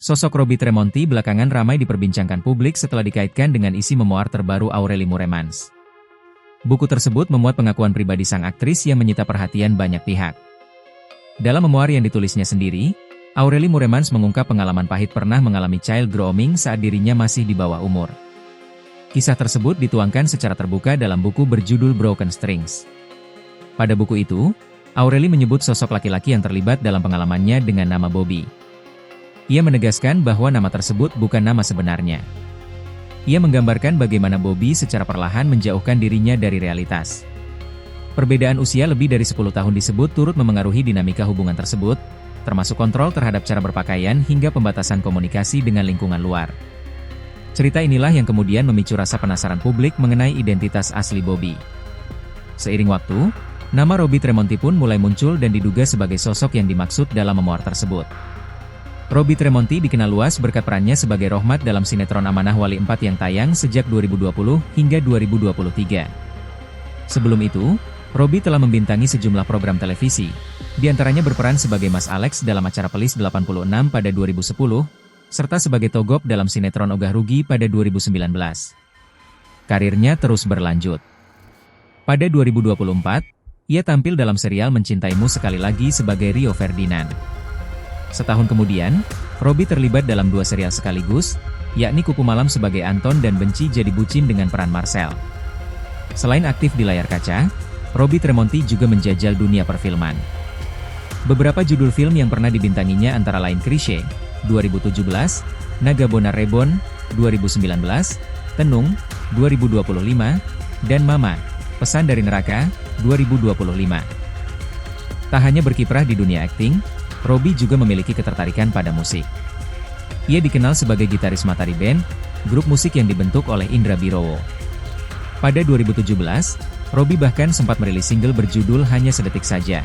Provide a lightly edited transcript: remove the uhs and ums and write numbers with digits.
Sosok Robby Tremonti belakangan ramai diperbincangkan publik setelah dikaitkan dengan isi memoir terbaru Aureli Mooremans. Buku tersebut memuat pengakuan pribadi sang aktris yang menyita perhatian banyak pihak. Dalam memoir yang ditulisnya sendiri, Aureli Mooremans mengungkap pengalaman pahit pernah mengalami child grooming saat dirinya masih di bawah umur. Kisah tersebut dituangkan secara terbuka dalam buku berjudul Broken Strings. Pada buku itu, Aureli menyebut sosok laki-laki yang terlibat dalam pengalamannya dengan nama Bobby. Ia menegaskan bahwa nama tersebut bukan nama sebenarnya. Ia menggambarkan bagaimana Bobby secara perlahan menjauhkan dirinya dari realitas. Perbedaan usia lebih dari 10 tahun disebut turut memengaruhi dinamika hubungan tersebut, termasuk kontrol terhadap cara berpakaian hingga pembatasan komunikasi dengan lingkungan luar. Cerita inilah yang kemudian memicu rasa penasaran publik mengenai identitas asli Bobby. Seiring waktu, nama Robby Tremonti pun mulai muncul dan diduga sebagai sosok yang dimaksud dalam memoir tersebut. Robby Tremonti dikenal luas berkat perannya sebagai Rohmat dalam sinetron Amanah Wali 4 yang tayang sejak 2020 hingga 2023. Sebelum itu, Robby telah membintangi sejumlah program televisi, diantaranya berperan sebagai Mas Alex dalam acara Pelis 86 pada 2010, serta sebagai Togop dalam sinetron Ogah Rugi pada 2019. Karirnya terus berlanjut. Pada 2024, ia tampil dalam serial Mencintaimu Sekali Lagi sebagai Rio Ferdinand. Setahun kemudian, Robby terlibat dalam 2 serial sekaligus, yakni Kupu Malam sebagai Anton dan Benci Jadi Bucin dengan peran Marcel. Selain aktif di layar kaca, Robby Tremonti juga menjajal dunia perfilman. Beberapa judul film yang pernah dibintanginya antara lain Krisye, 2017, Naga Bonar Reborn, 2019, Tenung, 2025, dan Mama, Pesan dari Neraka, 2025. Tak hanya berkiprah di dunia akting, Robby juga memiliki ketertarikan pada musik. Ia dikenal sebagai gitaris Matahari Band, grup musik yang dibentuk oleh Indra Birowo. Pada 2017, Robby bahkan sempat merilis single berjudul Hanya Sedetik Saja.